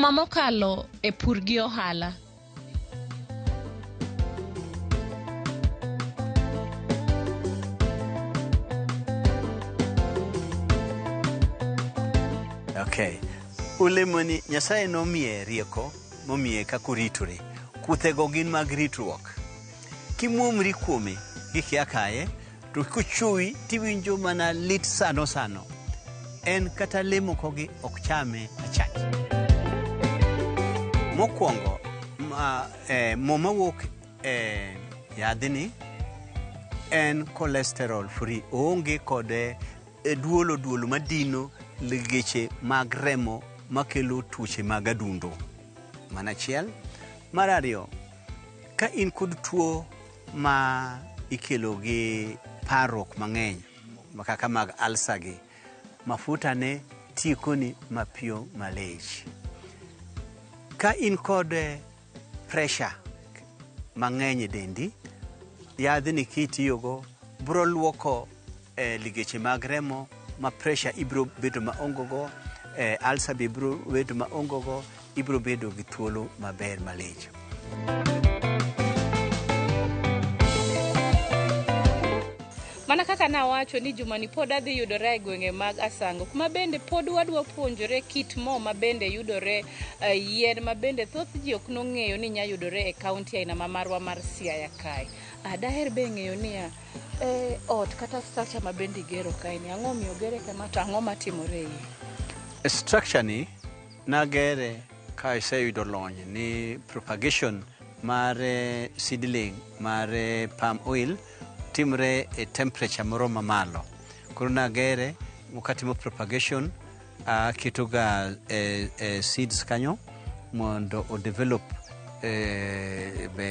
Juma mokalo e pur gi ohala. Okay. Olemoni Nyasaye nomiye rieko, momiye kaka oritore. Kuthego gin mag ritruok. Kimuomri kuome gikia kaye, to kuchuyi tiwinjo mana lit sano sano. En kata lemo kogi ok chame achach. Mokwongo, mo mawuok yadhini en cholesterol free. Oonge kode duolo madino legeche mag remo makelo tuoche mag adundo. Manachiel. Mar ariyo, ka in kod tuo ma ikelo gi parruok mang'eny, kaka mag ulcer gi, mafuta ne tikoni mapiyo malech. Ka in kod pressure mang'eny e dendi, yadhni kitiyogo bro luoko ligeche mag remo, ma pressure ibro bedo maongogo, ulcer be bro bedo maongogo, ibro bedo gi thuolo maber malech. Mana kaka nawacho ni Jumani pod adhi yudore e gwenge mag Asango, kuma bende pod wadwa puonjore kit mo mabende yudore, yien mabende thoth ji ok nong'eyo ni nya yudore e kaunti aina marwa mar Siaya kae. Daher be ng'eyo niya, ot kata structure mabende igero kae ni, ang'o miyo gere kama to ang'o matimore iye? Structure ni nagere ka iseyudo lony ni propagation mar seedling mar palm oil timre e temperature moro mamalo. Koro nagere mokatimo propagation, ketoga seeds kanyo mondo o develop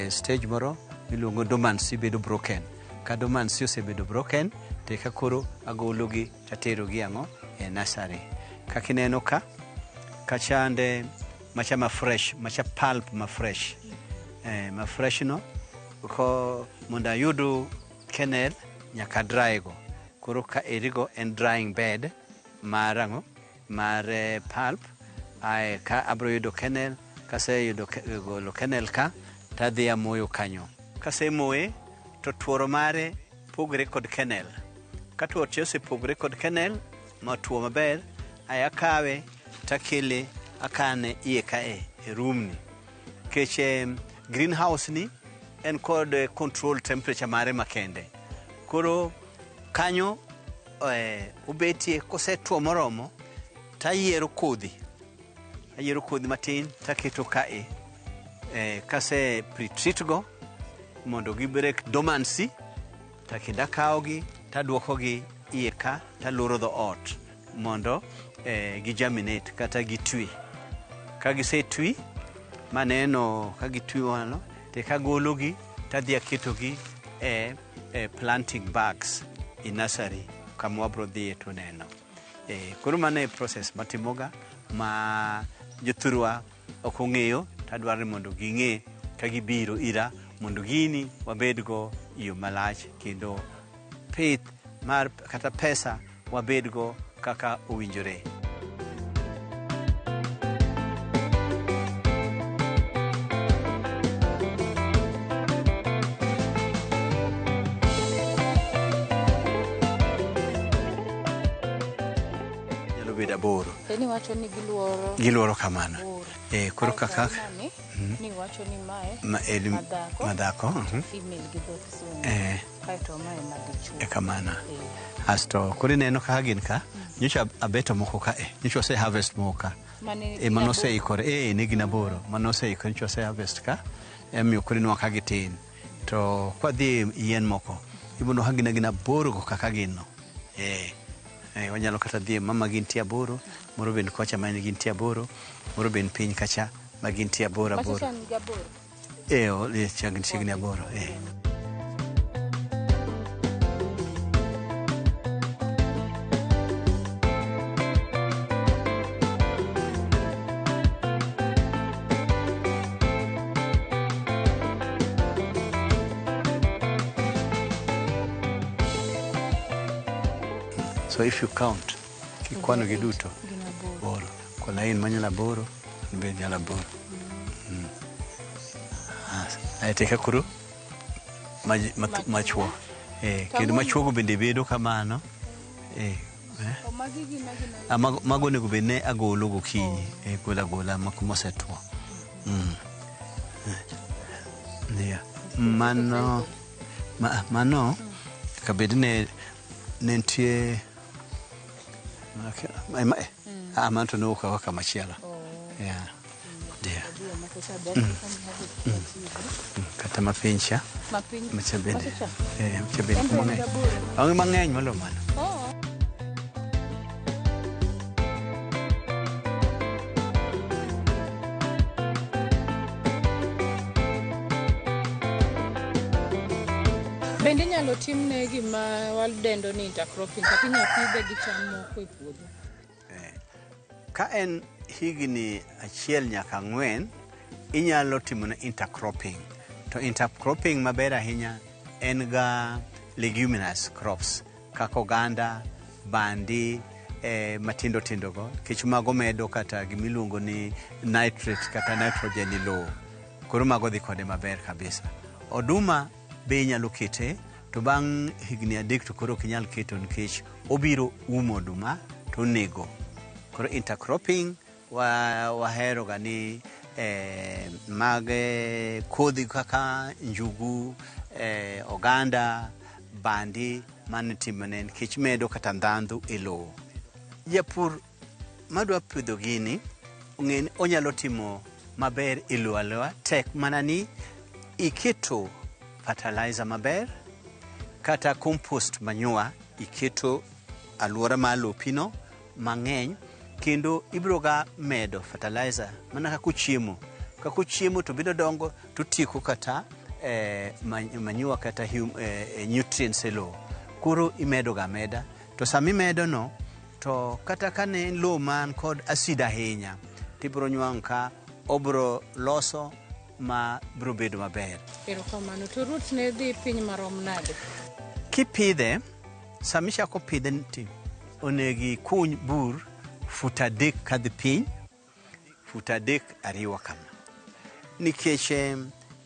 stage moro miluongo dormancy bedo broken. Ka dormancy osebedo broken, teka koro agologi taterogi ang'o e nursery. Kakineno ka chande macha ma fresh, macha pulp ma fresh. Ma fresh no ko mondo ayudo kernel nyaka dry go. Koro ka erigo en drying bed mar ang'o mar pulp. Ka abro yudo kernel, kase yudo golo kernel ka tadhi amoyo kanyo. Kase moye to tuoro mare pogre kod kernel. Ka tuoro ose pogre kod kernel ma tuo maber, akawe takele akane iye kae e room ni. Keche greenhouse ni en kod control temperature mare makende. Koro kanyo ubetie kose tuo moromo, tayiero kodhi. Ayiero kodhi matin taketo kae. Kase pre-treat go mondo gi break dormancy, takenda kaogi taduokogi iye ka taloro dho ot mondo gi germinate kata gi twi. Ka gise twi, maneno ka gitwi wano, te kagologi tadhi aketogi planting bags in nursery kama wabro dhiye to neno. Koro mane process matimoga ma jothurwa ok ong'eyo, tadwaro mondo ging'e ka gibiro ira mondo gini wabedgo iyo malach, kendo pith mar kata pesa wabedgo kaka owinjore. Nyalo bedo aboro. Ni wacho ni Giluoro kamano. Koro kaka ni wacho ni mae madhako female gi dhoth sungu. Kaito mae madichuo. Kamana. Asto koro neno kaka gin ka, nyocha abeto moko ka nyocha ose harvest moko ka. Mano se ikore ne gina boro. Mano se ikore nyocha ose harvest ka. Emiyo koro nwa ka gitin. To kwa dhi yien moko, ibono hagina boro go kaka gin no. Wanyalo kata dhi mama gintie aboro, moro ben kocha mane gintie aboro, moro ben piny kacha ma gintie aboro. Macha ni gaboro. Chiegni aboro. So if you count, kikwano giduto, boro. Kwa lain manyala boro, be nyala bor ai te ka kuro machwo kendo machwogo bende bedo kamano mago nego bed ne agolo gokinyi gola mosetwo mano kabed ne nitie mano to noukawa kamachielo kata mapincha macha bende mang'eny malo mano. Bende nyalo timne gima wadendo ni intercropping kata inyalo pidhe gi cham moko e puodho. Ka en higni 1 nyaka 4 inyalo timone intercropping. To intercropping maber ahinya en ga leguminous crops kaka oganda, bandi, matindo go kech mago medo kata gimiluongo ni nitrate kata nitrogen e lowo. Koro mago dhi kode maber kabisa. Oduma be inyalo kete to bang' higni 3 to koro ok inyal keto nikech obiro umo oduma to nego. Koro intercropping wahero ga ni mag kodhi kaka njugu, oganda, bandi mane timone nikech medo kata ndhandhu e lowo. Japur madwa pidho gini ong'eni onyalo timo maber e lowo aloha tek mana ni iketo fertilizer maber kata compost manure iketo aluora ma lopino mang'eny kendo ibiro ga medo fertilizer mana kaka chiemo to bedo dongo to tieko kata manure kata nutrients e lowo. Koro imedo ga meda to sama imedo no to kata kane lowo man kod acid ahinya tibiro nwang' ka obiro loso ma biro bedo maber. Erokamano. To root ne dhi piny marom nade? Kipidhe sama ichako pidhe onegi kuny bur fut 3 kadhi piny, fut 3 ariwa kama. Nikech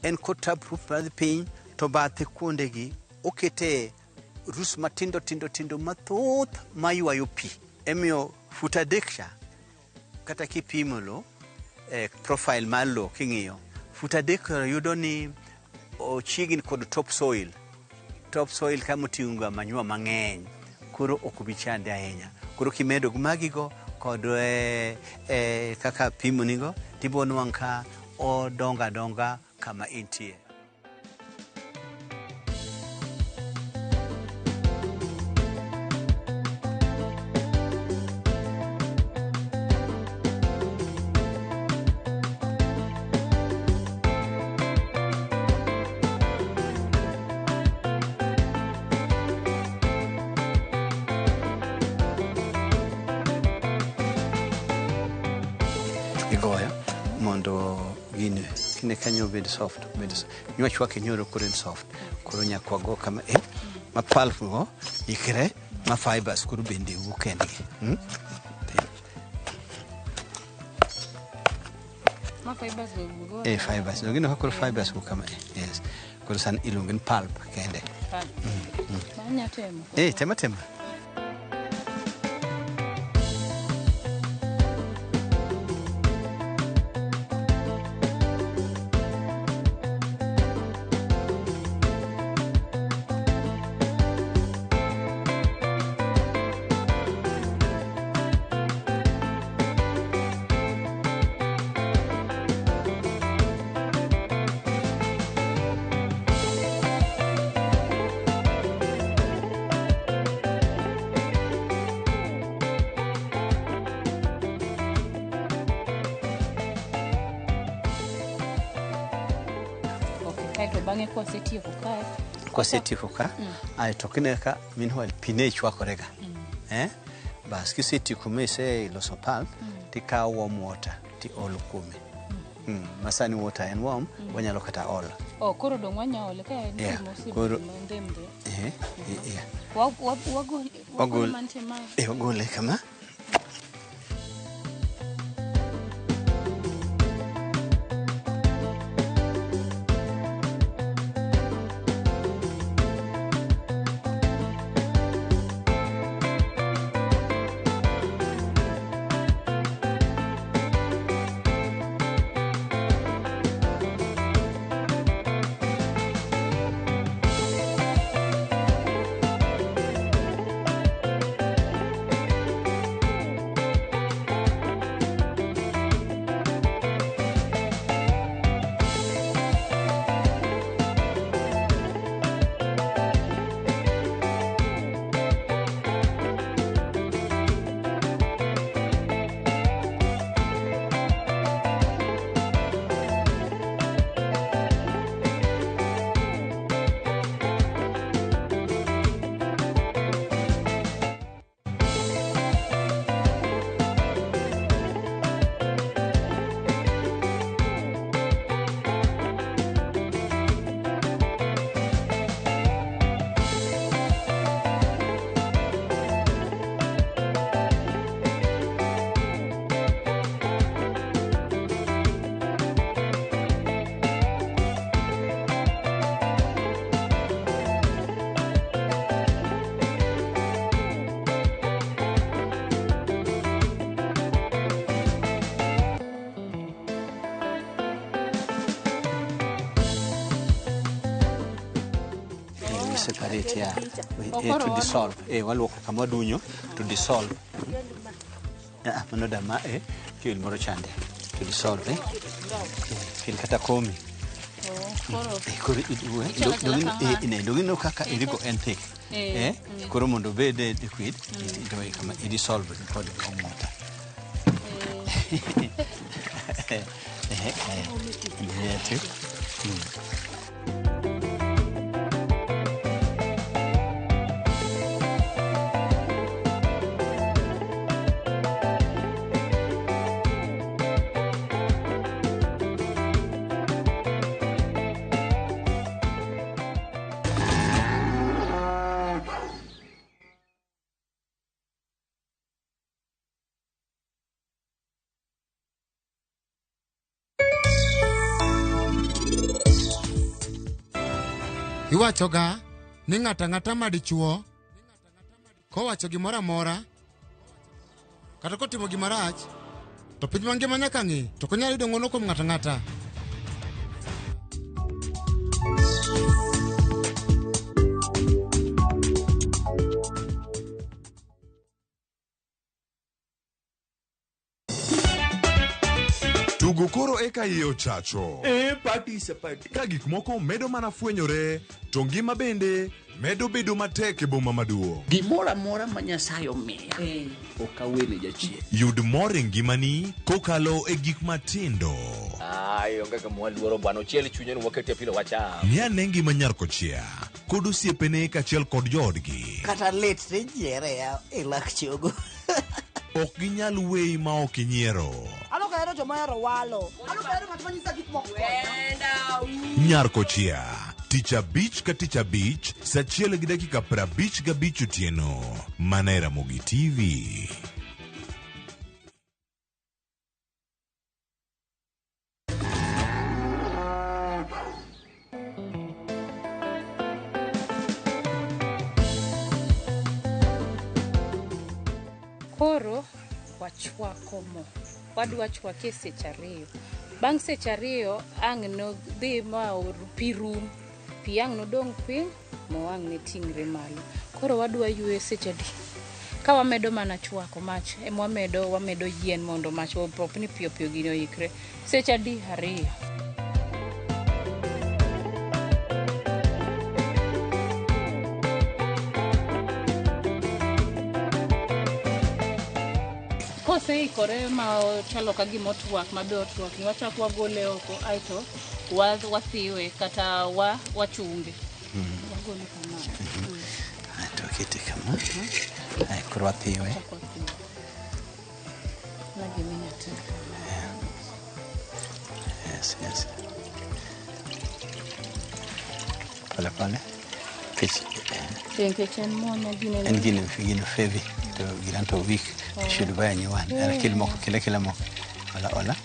en kotap roof madhi piny to bathe kuondegi okete rus matindo mathoth maywayo pi. Emiyo fut 3 cha kata kipimo lo profile mar lo king'iyo fut 3 yudo ni ochiegni kod top soil kama oting'o manure mang'eny koro ok bi chande ahinya. Koro kimedo magigo kod kaka pimo nigo tibo nwang' ka odonga kama intie. Igoyo mondo gini kine kanyo bed soft nywach wake nyoro kore soft koro nyakwa go kama ma pulp go ikre ma fibers koro bende wukendgi ma fibers go fibers no gino koro fibers go kama yes koro san ilungen pulp kende manya temo tema to bang'e kwasetieko ka ai to kineka minwal pine chwakorega bas kisetieko mese loso pulp tikawo warm water ti olo kuome masani water en warm wanyalo kata olo koro dong' wanya ole ka en koro wagole kama separate to dissolve. Waluoko kama dunyo to dissolve. Mano dama kiel moro chande to dissolve. Kiel kata komi. Dogino kaka iriko en thick. Koro mondo bede liquid, i dissolve kod water. Iwachoga ni ng'ata madichuo kowacho gimoro amora kata kotimo gimarach to piny mangima nyaka ng'i to konyalo yudo ng'wono kuom ng'ata. Tugo koro eka iye ochacho. Participate. Ka gik moko medo mana fwenyore, to ngima bende medo bedo matek e boma maduong'. Gimoro amora ma Nyasaye omiya ok awene jachien. Yud mor e ngimani kokalo e gik matindo. Onge ka mwaluoro bwana ochiel chunyen wakete pile wacham. Ni ane ngima nyar kochia kod osiepene kaachiel kod joodgi. Kata lit ne jiere e lak chogo. Ok ginyal weyi ma ok inyiero. Alokero joma ero walo. Alokero ng'at manyisa gik moko. Nyar kochia tich abich ka tich abich saa 1:55 otieno. Mana Ramogi TV. Koro wachwako mo. Wadwa chwake seche 2. Bang' seche 2 ang' no dhi ma pi rum. Pi ang' no dong' piny, mo ang' ne ting're malo. Koro wadwa ywe seche 10. Ka wamedo mana chwako mach, wamedo yien mondo mach opopni piyo gino ikre. Seche 2. Koseikore ma chalo ka gima otwak mabe otwak, wachako wagole oko aito wathiwe kata wachunge. Wagole kama. Aito kiti kama. Ai koro wathiwe. Lagi minute. Yes. Pale. Pitch. Chen mona gine. En gine fevi to giranto week. Should buy a new one. And kill more, kill more. Hola.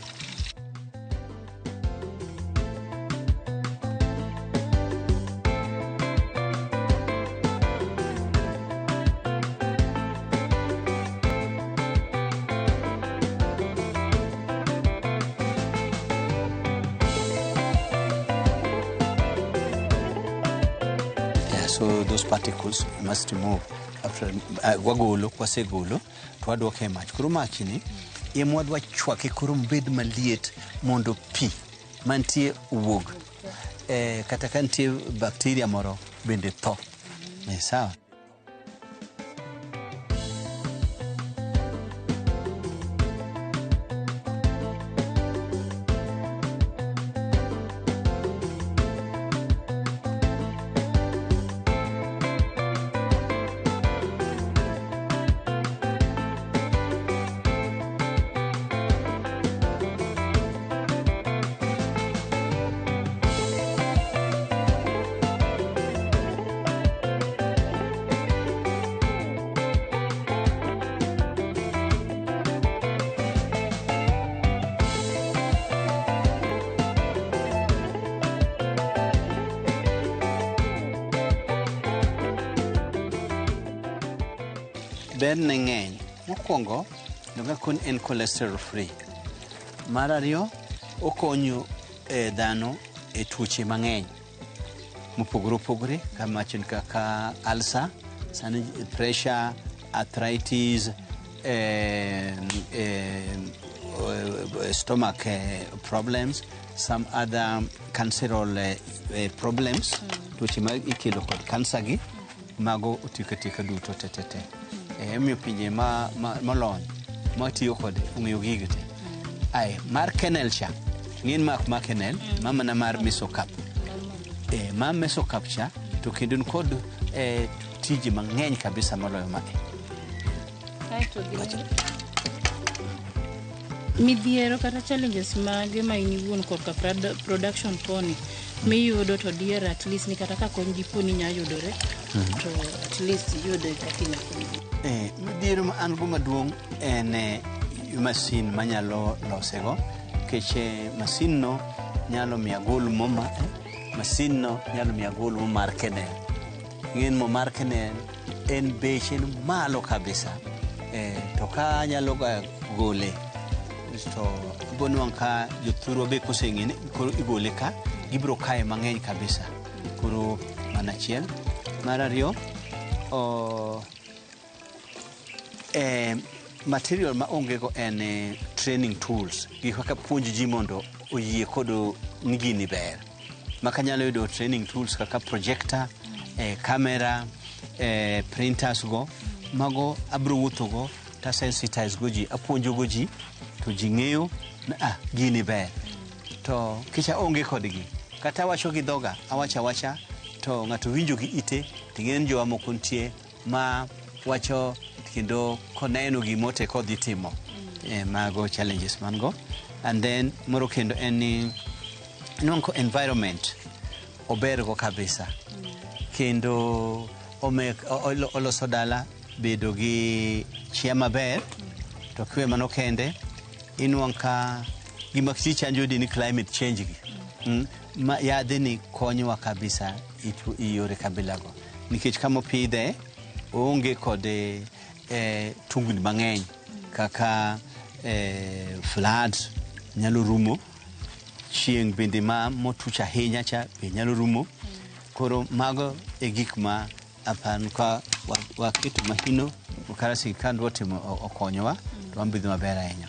So those particles must remove after wagolo kwasegolo twaduoke mach. Koro machni mwadwa chwake koro mbed maliet mondo pi mantie wuog. Kata ka nitie bakteria moro bende tho. Sawa. Ben ng'eny. Mokwongo, noga kun en cholesterol free. Mar ariyo, okonyo dhano e tuoche mang'eny. mopogore opogore kamachon kaka ulcer, pressure, arthritis, stomach problems, some other cancerous problems, tuoche ma ikelo kod cancer gi, mago otika duto tetete. Emiyo pinje molony matiyo kod ong'eyo gigi te. Mar kennel cha, ng'in ma kennel, mana mar mesocap. Ma mesocap cha, to kendo kod tije mang'eny kabisa moloyo mae. Midhiero kata challenges mage ma iniwuon korka production poni miyudo to dear at least ni kata ka kony gi poni nya yudore to at least yude kaka nya midhiero ma an go maduong' en masin manyalo losego keche masin no nyalo miya gol moma masin no nyalo miya gol mo mar kennel ng'en mo mar kennel en beche malo kabisa to ka nyalo gole to bonwang ka jothuro be koseng'ene koro igole ka gibro kae mang'eny kabisa koro manachiel mar ariyo material ma onge go en training tools gik kaka puonj ji mondo oyie kod ngini ber maka nyalo yudo training tools kaka projector camera printers go mago abro wuotho go ta sensitize go ji apuonjo go ji to ji ng'eyo gini ber to kicha onge kodgi kata wacho gi dhoga awacha to ng'ato winjo gi ite ting'en jowa moko nitie ma wacho kendo koneno gimote kodhi timo mago challenges man go. And then moro kendo en ni nonko environment obergo kabisa kendo oloso dala bedo gi chia maber to kwe mano kende inwang ka gima kichanjo di ni climate change gi ma yadhe ni konyowa kabisa iyore kabilago nikech kama pidhe onge kode tungni mang'eny kaka flood nyalo rumo chieng' bende motuch ahinya cha be nyalo rumo koro mago gik ma apan ka waketo mahino kara sirikal watimo okonyowa to wabidho maber ahinya.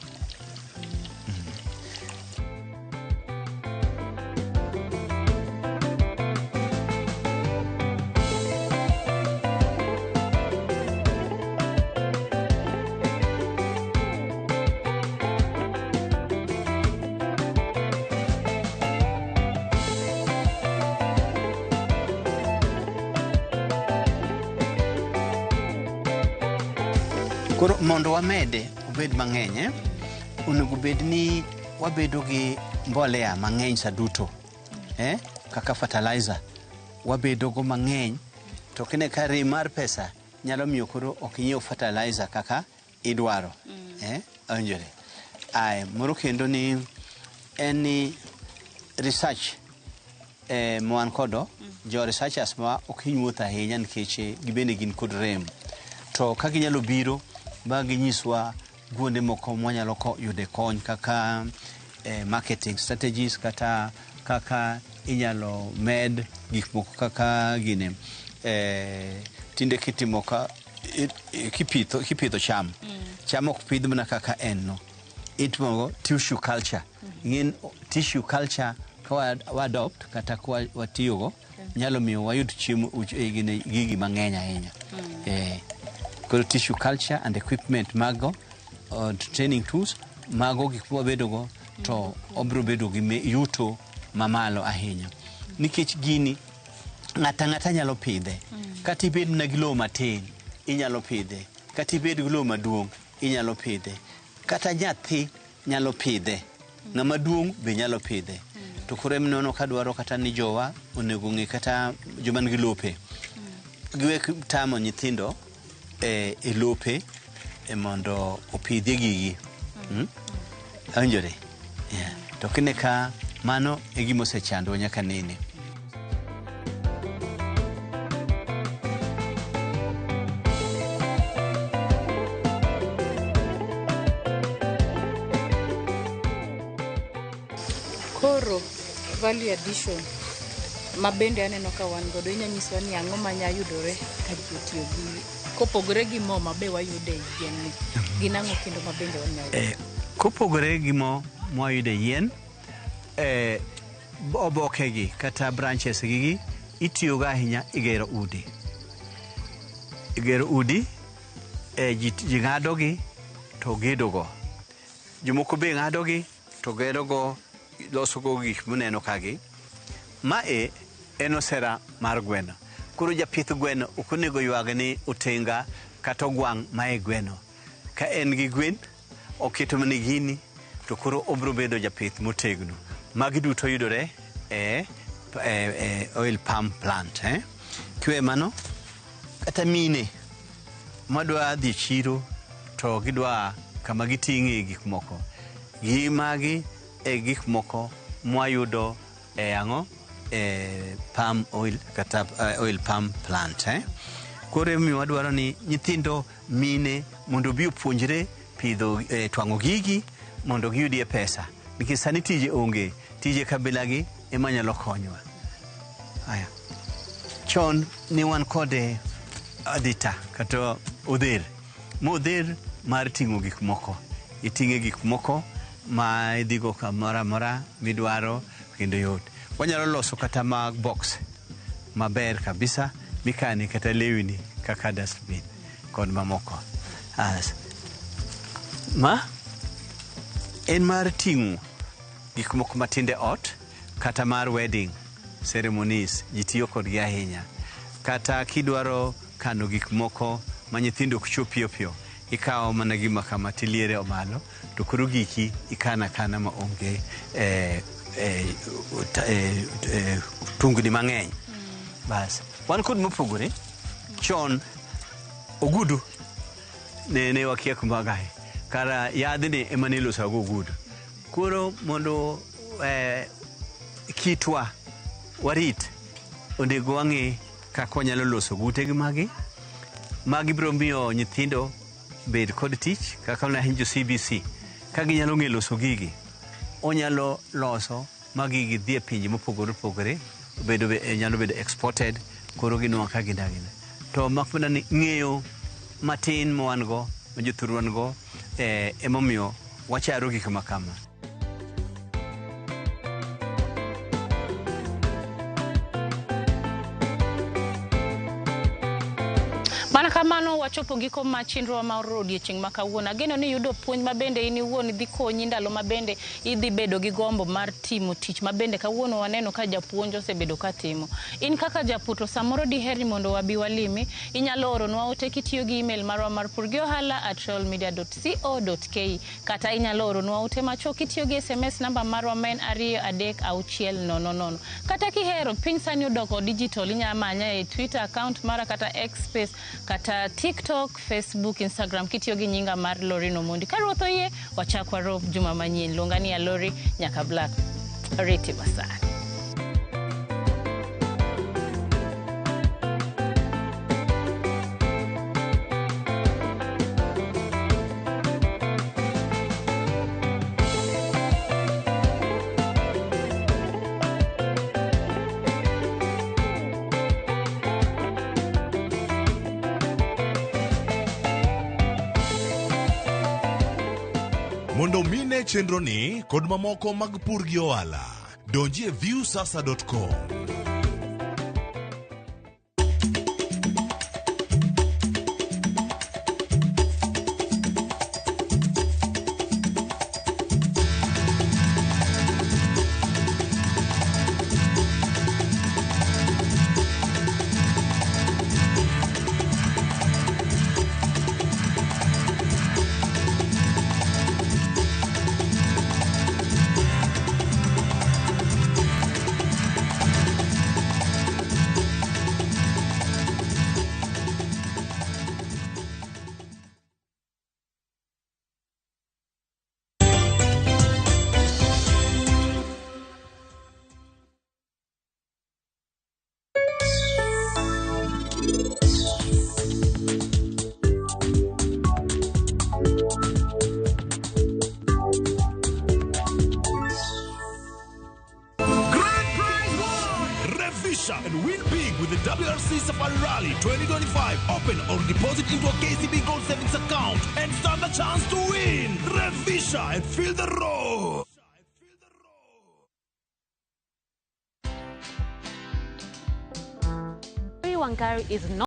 Koro mondo wamede obed mang'eny onego bed ni wabedo gi mbolea mang'eny saduto kaka fertilizer wabedo go mang'eny to kine kari mar pesa nyalo miyo koro ok inyiew fertilizer kaka idwaro onjore moro kendo ni en research moan kodo jo researchers ma ok hinyuotho ahinya nikech gibende gin kod rem to ka ginyalo biro ba ginyiswa guonde moko mwanyalo yude kony kaka marketing strategies kata kaka inyalo med gik moko kaka gine tinde kitimo ka kipidho cham ok pidh mana kaka en no itimo tissue culture ngin tissue culture ka adopt kata kwa watiyogo nyalo miyo wayud chiemo gigi mang'eny ahinya koro tissue culture and equipment mago training tools mago gik wabedo go to obro bedo gi yuto mamalo ahinya nikech gini ng'ata nyalo pidhe kata ibed na gi lowo matin inyalo pidhe kata ibed gi lowo maduong' inyalo pidhe kata nyathi nyalo pidhe ng'ama duong' be nyalo pidhe to koro emnono kadwaro kata ni jowa onego ng'e kata joma nigi lope giwek tamo nyithindo lope mondo opidhe gigi anjore to kine ka mano gima osechando nyaka nene. Koro value addition mabende aneno ka wan godo, inyanyiswa ni ang'o manya yudore ka ji otiyo gi kopogore gi mo mabe wayude yien ni gin ang'o kendo mabende wanyayo kopogore gi mo mwayude yien oboke gi kata branches gi itiyo ga ahinya igero udi ji ng'ado gi to gedo go jomoko be ng'ado gi to gedo go loso go gik muneno kagi mae en osera mar gweno koro japith gweno ok onego ywag ni otenga kata ogwang' mae gweno ka en gi gwen oketo mani gini to koro obro bedo japith motegno magi duto yudore oil palm plant kiwe mano kata mine madwa dhi chiro to gidwa kama giting'e gik moko gi magi gik moko mwayudo ang'o palm oil kata oil palm plant koro mi wadwaro ni nyithindo mine mondo bi opuonjre pidho twang'o gigi mondo giyudie pesa nikech sani tije onge tije kabila gi ema nyalo konyowa haya chon ni wan kode adita kata odher mar ting'o gik moko iting'e gik moko ma idhigo kamora mora midwaro kendo yot wanyalo loso kata mag box maber kabisa mikane kata lewni kaka dustbin kod mamoko ma en mar ting'o gik moko matinde ot kata mar wedding ceremonies ji tiyo kodgi ahinya kata kidwaro kano gik moko ma nyithindo ok chop piyo ikawo mana gima kama tiliere omalo to koro giki ikana ma onge tungni mang'eny bas wan kod mopogore chon ogudu ne wakia kumagae kara yadhni ema ne iloso go ogudu koro mondo kitwa warit onego wang'e kaka wanyalo loso gute gi magi biro miyo nyithindo bed kod tich kaka nahinjo CBC ka ginyalo ng'e loso gigi onyalo loso magigi dhi e pinje mopogore nyalo bedo exported koro ginwang' ka gidagine to makmana ni ng'eyo matin ma wan go ma jothur wan go emomiyo wacharo gik makama Mana kamano wachopo giko ma chenro ma odiechieng' ma kawuono. Ageno ni yudo puonj mabende in iwuon dhi konyi ndalo mabende idhi bedo gi gombo mar timo tich mabende kawuono waneno ka japuonj osebedo ka timo. In kaka japur to samoro diheri mondo wabi walimi, inyalo oronwa ote kitiyo gi email marwa mar purgiohala@royalmedia.co.ke kata inyalo oronwa ote macho kitiyo gi SMS namba marwa maen 23600. Kata kihero piny sani odoko digital inyalo manya e Twitter account mara kata X space kata TikTok, Facebook, Instagram kitiyo gi nyinga mar Lori Nomondi. Karuotho yie wachakwa rob juma manyien. Longani ya Lori nyaka Black. Reti basara. Mondo mine chenro ni kod mamoko mag pur gi ohala, donji e viewsasa.com. and win big with the WRC Safari Rally 2025. Open or deposit into a KCB Gold Savings account and stand the chance to win. Revisha and feel the roar. Wangari is not